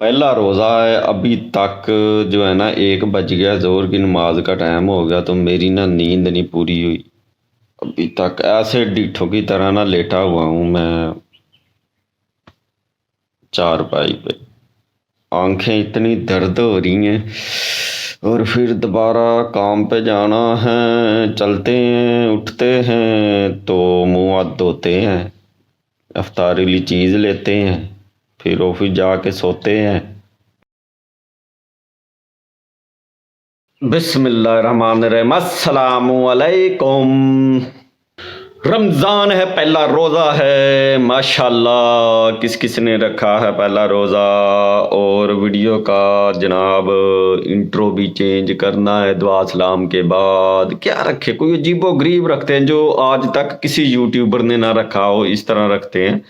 पहला रोज़ा है अभी तक। जो है ना 1 बज गया, ज़ोहर की नमाज का टाइम हो गया, तो मेरी ना नींद नहीं पूरी हुई अभी तक। ऐसे डीठों की तरह ना लेटा हुआ हूँ मैं चारपाई पे। आंखें इतनी दर्द हो रही हैं, और फिर दोबारा काम पे जाना है। चलते हैं उठते हैं तो मुंह हाथ धोते हैं, अफ्तारी चीज़ लेते हैं, फिर ऑफिस जाके सोते हैं। बिस्मिल्लाहिर्रहमानिर्रहीम, अस्सलामु अलैकुम। रमज़ान है, पहला रोज़ा है माशाल्लाह। किस किस ने रखा है पहला रोज़ा। और वीडियो का जनाब इंट्रो भी चेंज करना है दुआ सलाम के बाद। क्या रखे, कोई अजीबो गरीब रखते हैं जो आज तक किसी यूट्यूबर ने ना रखा हो, इस तरह रखते हैं।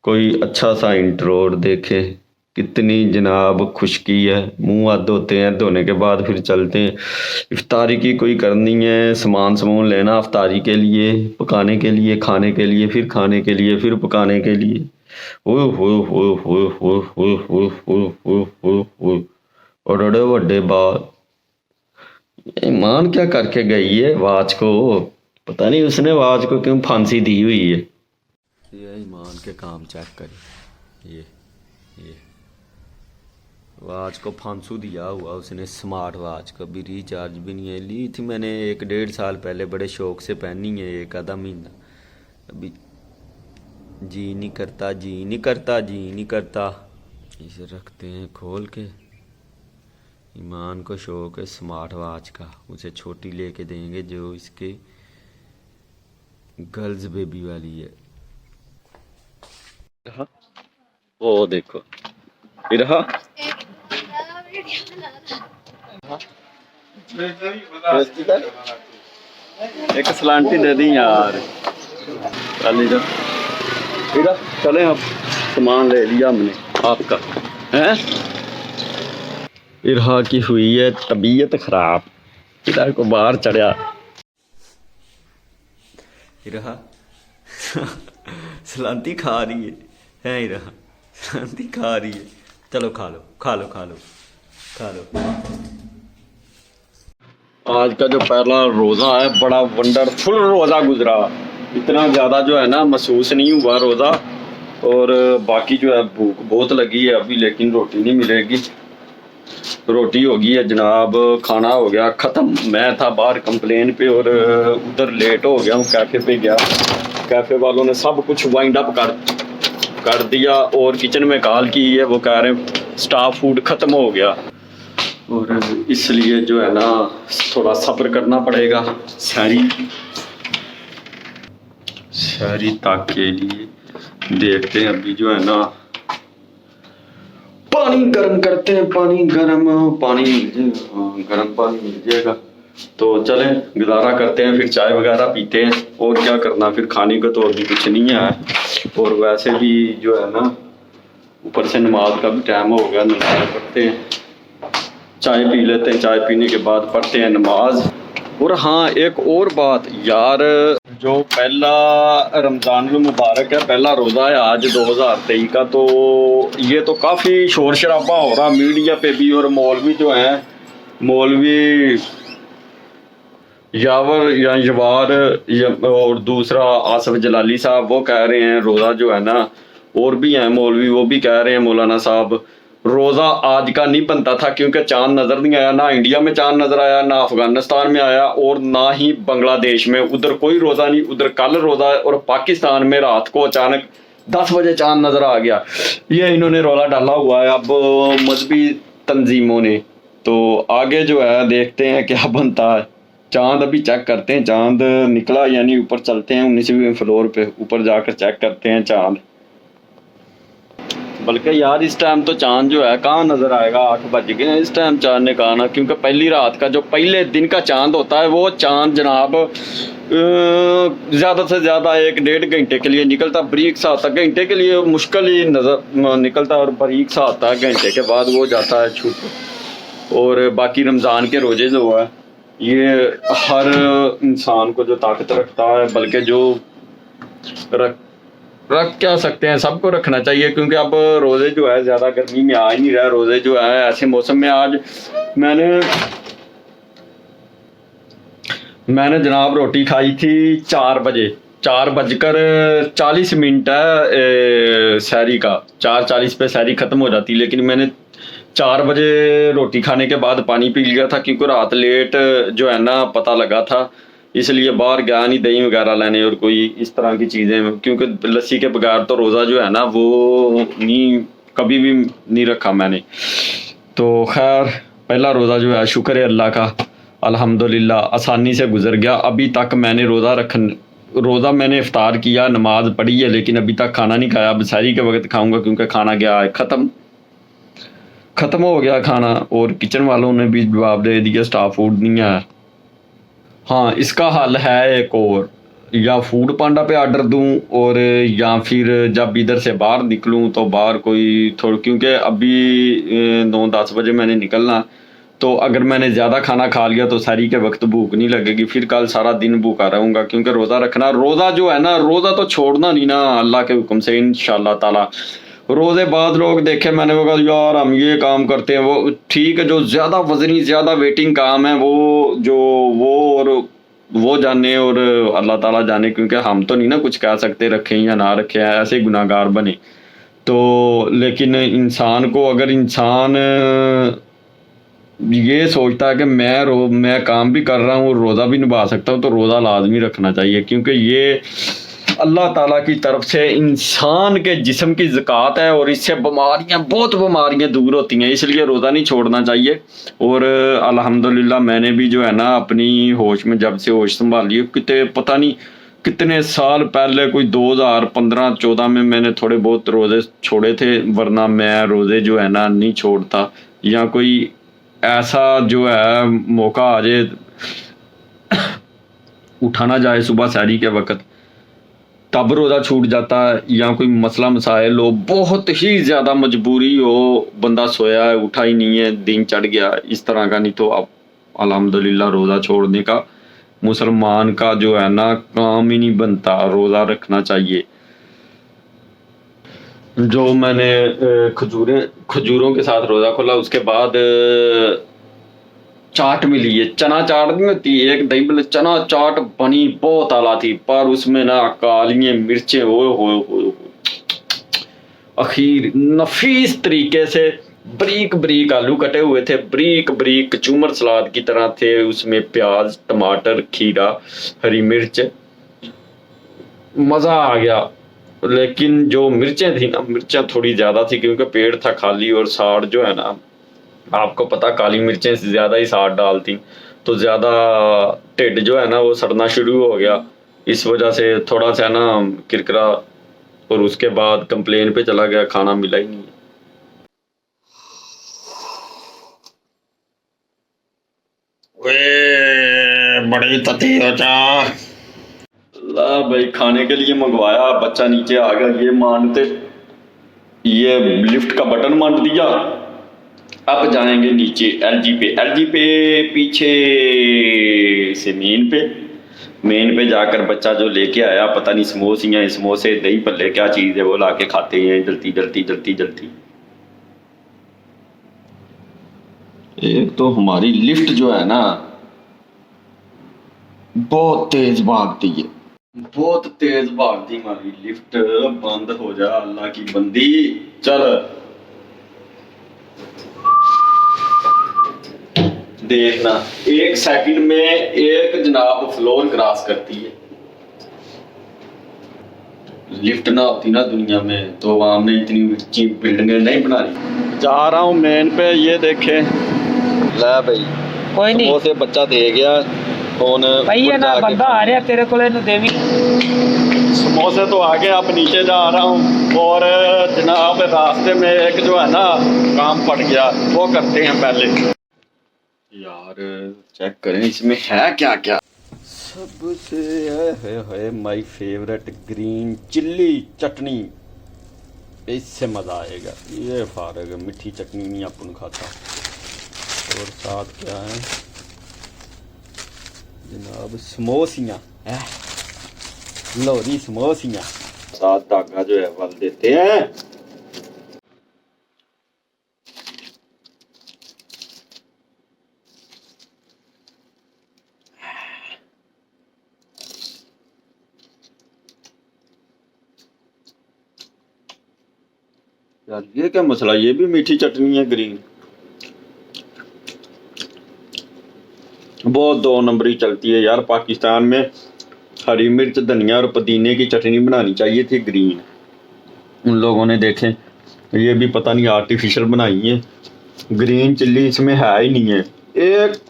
कोई अच्छा सा इंट्रो और देखे। कितनी जनाब खुशकी है, मुंह हाथ धोते हैं, धोने के बाद फिर चलते हैं। इफ्तारी की कोई करनी है, सामान समून लेना इफ्तारी के लिए, पकाने के लिए, खाने के लिए, फिर खाने के लिए, फिर पकाने के लिए। ओह हो और बड़े बड़े बात। ईमान क्या करके गई है वाच को, पता नहीं उसने वाच को क्यों फांसी दी हुई है। ये ईमान के काम चेक करें। ये वाच को फांसू दिया हुआ उसने, स्मार्ट वाच का भी रिचार्ज भी नहीं है। ली थी मैंने 1 1.5 साल पहले, बड़े शौक से पहनी है, एक आधा महीना। अभी जी नहीं करता, जी नहीं करता, जी नहीं करता। इसे रखते हैं खोल के। ईमान को शौक है स्मार्ट वाच का, उसे छोटी लेके देंगे जो इसके गर्ल्स बेबी वाली है। वो देखो इरहा, एक सलांटी दे दी यार। चल इधर चले, अब सामान ले लिया हमने आपका है। इरहा की हुई है तबीयत खराब, इधर को बाहर चढ़ा। इरहा सलांती खा रही है इरहा, सलांती खा रही है। चलो खा लो खा लो खा लो खा लो। आज का जो पहला रोज़ा है बड़ा वंडरफुल रोज़ा गुजरा। इतना ज़्यादा जो है ना महसूस नहीं हुआ रोज़ा। और बाकी जो है भूख बहुत लगी है अभी, लेकिन रोटी नहीं मिलेगी। रोटी होगी है जनाब, खाना हो गया ख़त्म। मैं था बाहर कंप्लेन पे और उधर लेट हो गया हूँ, कैफ़े पे गया। कैफ़े वालों ने सब कुछ वाइंड अप कर दिया और किचन में कॉल की है, वो कह रहे हैं स्टाफ फूड ख़त्म हो गया। और इसलिए जो है ना थोड़ा सब्र करना पड़ेगा। शहरी तक के लिए देखते हैं। अभी जो है ना पानी गर्म करते हैं, पानी गर्म गर्म पानी मिल जाएगा तो चलें गुजारा करते हैं, फिर चाय वगैरह पीते हैं। और क्या करना, फिर खाने को तो अभी कुछ नहीं है। और वैसे भी जो है ना ऊपर से नमाज का भी टाइम हो गया, नमाज पढ़ते हैं, चाय पी लेते हैं, चाय पीने के बाद पढ़ते हैं नमाज। और हाँ एक और बात यार, जो पहला रमज़ान मुबारक है, पहला रोज़ा है आज 2023 का, तो ये तो काफ़ी शोर शराबा हो रहा मीडिया पे भी। और मौलवी जो हैं, मौलवी यावर या यवार और दूसरा आसफ जलाली साहब, वो कह रहे हैं रोज़ा जो है ना, और भी हैं मौलवी वो भी कह रहे हैं, मौलाना साहब, रोज़ा आज का नहीं बनता था क्योंकि चांद नज़र नहीं आया। ना इंडिया में चांद नज़र आया, ना अफगानिस्तान में आया, और ना ही बांग्लादेश में, उधर कोई रोज़ा नहीं। उधर कल रोज़ा है और पाकिस्तान में रात को अचानक 10 बजे चांद नज़र आ गया। ये इन्होंने रौला डाला हुआ है अब मजहबी तंजीमों ने। तो आगे जो है देखते हैं क्या बनता है। चांद अभी चेक करते हैं, चांद निकला यानी ऊपर चलते हैं 19वें फ्लोर पे, ऊपर जाकर चेक करते हैं चांद। बल्कि यार इस टाइम तो चांद जो है कहाँ नज़र आएगा, 8 बज गए इस टाइम चांद ने कहा ना, क्योंकि पहली रात का जो पहले दिन का चांद होता है वो चांद जनाब ज़्यादा से ज़्यादा 1 1.5 घंटे के लिए निकलता, बारीक सा होता। घंटे के लिए मुश्किल ही नज़र निकलता और बारीक सा होता है, घंटे के बाद वो जाता है छुप। और बाकी रमज़ान के रोज़े जो है ये हर इंसान को जो ताकत रखता है, बल्कि जो रख क्या सकते हैं, सबको रखना चाहिए, क्योंकि अब रोज़े जो है ज़्यादा गर्मी में आ ही नहीं रहा। रोज़े जो है ऐसे मौसम में, आज मैंने जनाब रोटी खाई थी 4 बजे, 4:40 है सहरी का। 4:40 पे सहरी ख़त्म हो जाती, लेकिन मैंने 4 बजे रोटी खाने के बाद पानी पी लिया था, क्योंकि रात लेट जो है ना पता लगा था, इसलिए बाहर गया नहीं दही वगैरह लेने और कोई इस तरह की चीज़ें, क्योंकि लस्सी के बगैर तो रोज़ा जो है ना वो नहीं, कभी भी नहीं रखा मैंने। तो खैर पहला रोज़ा जो है शुक्र है अल्लाह का, अल्हम्दुलिल्लाह आसानी से गुजर गया। अभी तक मैंने रोज़ा मैंने इफ्तार किया, नमाज पढ़ी है, लेकिन अभी तक खाना नहीं खाया। अब सहरी के वक्त खाऊंगा, क्योंकि खाना गया है ख़त्म हो गया खाना, और किचन वालों ने भी जवाब दे दिया स्टाफ फूड नहीं है। हाँ, इसका हल है एक और, या फूड पांडा पे ऑर्डर दूं, और या फिर जब इधर से बाहर निकलूं तो बाहर कोई थोड़ा, क्योंकि अभी 9-10 बजे मैंने निकलना, तो अगर मैंने ज़्यादा खाना खा लिया तो सहरी के वक्त भूख नहीं लगेगी, फिर कल सारा दिन भूखा रहूँगा। क्योंकि रोज़ा रखना, रोज़ा जो है ना, रोज़ा तो छोड़ना नहीं ना अल्लाह के हुक्म से इंशाअल्लाह ताला। रोज़े बाद लोग देखे मैंने, वो कहा यार हम ये काम करते हैं, वो ठीक है, जो ज़्यादा वजनी ज़्यादा वेटिंग काम है वो वो जाने और अल्लाह ताला जाने, क्योंकि हम तो नहीं ना कुछ कह सकते रखें या ना रखें, ऐसे गुनाहगार बने तो। लेकिन इंसान को, अगर इंसान ये सोचता है कि मैं काम भी कर रहा हूँ और रोज़ा भी निभा सकता हूँ, तो रोज़ा लाजमी रखना चाहिए, क्योंकि ये अल्लाह ताला की तरफ से इंसान के जिस्म की ज़कात है, और इससे बहुत बीमारियां दूर होती हैं, इसलिए रोज़ा नहीं छोड़ना चाहिए। और अल्हम्दुलिल्लाह मैंने भी जो है ना अपनी होश में, जब से होश संभाली, पता नहीं कितने साल पहले, कोई 2015-14 में मैंने थोड़े बहुत रोज़े छोड़े थे, वरना मैं रोज़े जो है ना नहीं छोड़ता। या कोई ऐसा जो है मौका आ जाए, उठाना जाए सुबह सहरी के वक्त, तब रोज़ा छूट जाता है, या कोई मसला मसाइल हो, बहुत ही ज़्यादा मजबूरी हो, बंदा सोया है उठा ही नहीं है, दिन चढ़ गया, इस तरह का, नहीं तो अब अल्हम्दुलिल्लाह रोज़ा छोड़ने का मुसलमान का जो है ना काम ही नहीं बनता, रोज़ा रखना चाहिए। जो मैंने खजूरों के साथ रोज़ा खोला, उसके बाद चाट मिली है, चना चाट नहीं होती, एक दही भल्ले चना चाट बनी बहुत आला थी, पर उसमें ना काली मिर्चें हो अखीर नफीस तरीके से, बरीक बरीक आलू कटे हुए थे, बरीक बरीक कचूमर सलाद की तरह थे, उसमें प्याज टमाटर खीरा हरी मिर्च, मज़ा आ गया। लेकिन जो मिर्चें थी ना, मिर्चें थोड़ी ज़्यादा थी, क्योंकि पेट था खाली, और साड़ जो है ना, आपको पता काली मिर्चें से ज़्यादा ही साड़ डालती, तो ज़्यादा ढिड जो है ना वो सड़ना शुरू हो गया, इस वजह से थोड़ा सा ना किरकिरा, और उसके बाद कंप्लेन पे चला गया, खाना मिला ही नहीं। वे बड़ी तती हो चाह, ला भाई खाने के लिए मंगवाया, बच्चा नीचे आ गया, ये मानते, ये लिफ्ट का बटन मान दिया। अब जाएंगे नीचे एलजी पे पीछे से मेन पे जाकर बच्चा जो लेके आया, पता नहीं समोसे दही भल्ले क्या चीज़ है, वो लाके खाते हैं जल्दी। एक तो हमारी लिफ्ट जो है ना बहुत तेज भागती है, बहुत तेज भागती हमारी लिफ्ट, बंद हो जा अल्लाह की बंदी। चल देखना, 1 सेकंड में एक जनाब फ्लोर क्रॉस करती है। लिफ्ट ना होती ना दुनिया में, तो आवाम ने इतनी ऊंची बिल्डिंगें नहीं बना रही। जा रहा हूँ मेन पे, ये देखे ला भाई, कोई नहीं, वो से बच्चा दे गया फोन भाई ये ना बंदा आ रहा तेरे को देवी, समोसे तो आगे, अब नीचे जा रहा हूँ, और जनाब रास्ते में एक जो है ना काम पड़ गया, वो करते हैं पहले। यार चेक करें इसमें है क्या क्या, सबसे है माय फेवरेट ग्रीन चिल्ली चटनी, इससे मज़ा आएगा, ये फारग मीठी चटनी नहीं अपन खाता। और साथ क्या है जनाब, समोसियाँ, लोरी समोसियाँ, साथ धागा जो है वल देते हैं। यार ये क्या मसला, ये भी मीठी चटनी है ग्रीन। बहुत 2 नंबरी चलती है यार। पाकिस्तान में हरी मिर्च, धनिया और पुदीने की चटनी बनानी चाहिए थी ग्रीन। उन लोगों ने देखें, ये भी पता नहीं आर्टिफिशियल बनाई है। ग्रीन चिल्ली इसमें है ही नहीं है। एक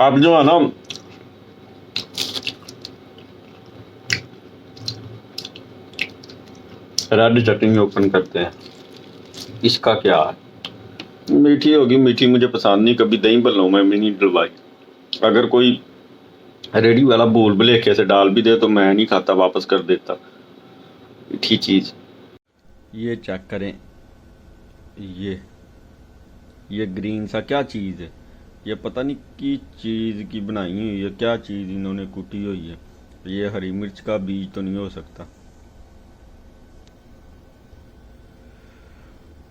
अब जो है ना, रेड चटनी ओपन करते हैं। इसका क्या है, मीठी होगी। मीठी मुझे पसंद नहीं, कभी दही भल्लों में भी नहीं डलवाई। अगर कोई रेडी वाला भूल भुलेखे से डाल भी दे तो मैं नहीं खाता, वापस कर देता मीठी चीज। ये चेक करें, ये ग्रीन सा क्या चीज है। ये पता नहीं की चीज की बनाई हुई है, क्या चीज इन्होंने कुटी हुई है। ये हरी मिर्च का बीज तो नहीं हो सकता।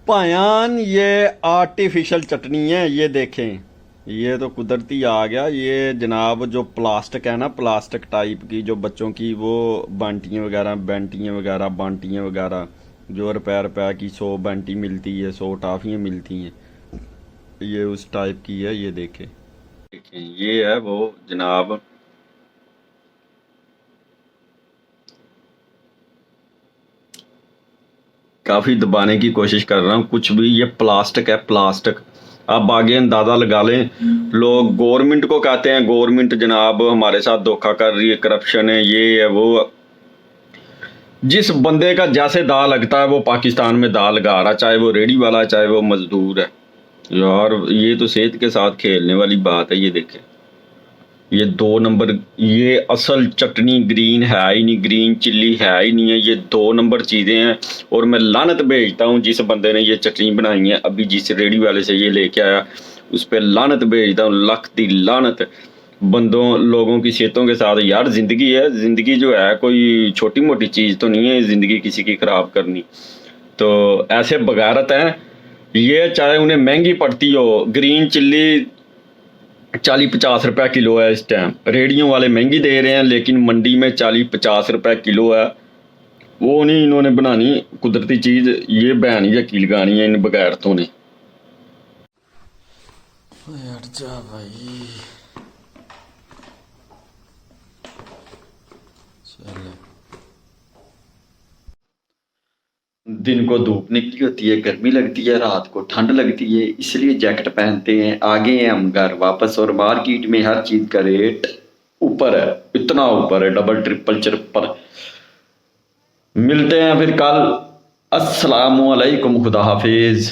पायान ये आर्टिफिशियल चटनी है। ये देखें, ये तो कुदरती आ गया। ये जनाब जो प्लास्टिक है ना, प्लास्टिक टाइप की जो बच्चों की वो बांटियाँ वगैरह बांटियाँ वगैरह जो रुपये की 100 बांटी मिलती है, 100 टाफियाँ मिलती हैं, ये उस टाइप की है। ये देखें ये है वो जनाब। काफी दबाने की कोशिश कर रहा हूँ, कुछ भी। ये प्लास्टिक है, प्लास्टिक। अब आगे अंदाजा लगा लें। लोग गवर्नमेंट को कहते हैं, गवर्नमेंट जनाब हमारे साथ धोखा कर रही है, करप्शन है, ये है वो। जिस बंदे का जैसे दाल लगता है वो पाकिस्तान में दाल लगा रहा, चाहे वो रेडी वाला है, चाहे वो मजदूर है। यार ये तो सेहत के साथ खेलने वाली बात है। ये देखें, ये 2 नंबर, ये असल चटनी ग्रीन है ही नहीं, ग्रीन चिल्ली है ही नहीं है। ये 2 नंबर चीज़ें हैं। और मैं लानत भेजता हूँ जिस बंदे ने ये चटनी बनाई है, अभी जिस रेडी वाले से ये लेके आया उस पर लानत भेजता हूँ, लख दी लानत। बंदों लोगों की सेहतों के साथ यार ज़िंदगी है। ज़िंदगी जो है कोई छोटी मोटी चीज़ तो नहीं है ज़िंदगी किसी की ख़राब करनी। तो ऐसे बगारत हैं ये, चाहे उन्हें महंगी पड़ती हो। ग्रीन चिल्ली 40-50 रुपये किलो है इस टाइम। रेडियों वाले महंगी दे रहे हैं, लेकिन मंडी में 40-50 रुपये किलो है। वो नहीं इन्होंने बनानी कुदरती चीज़। ये बयानी यकील लगानी है इन बगैरतों ने। हट जा भाई, चले। दिन को धूप निकली होती है, गर्मी लगती है, रात को ठंड लगती है, इसलिए जैकेट पहनते हैं। आगे हैं हम घर वापस, और मार्केट में हर चीज का रेट ऊपर है, इतना ऊपर है, डबल ट्रिपल चरपल। मिलते हैं फिर कल। अस्सलामु अलैकुम, खुदा हाफिज।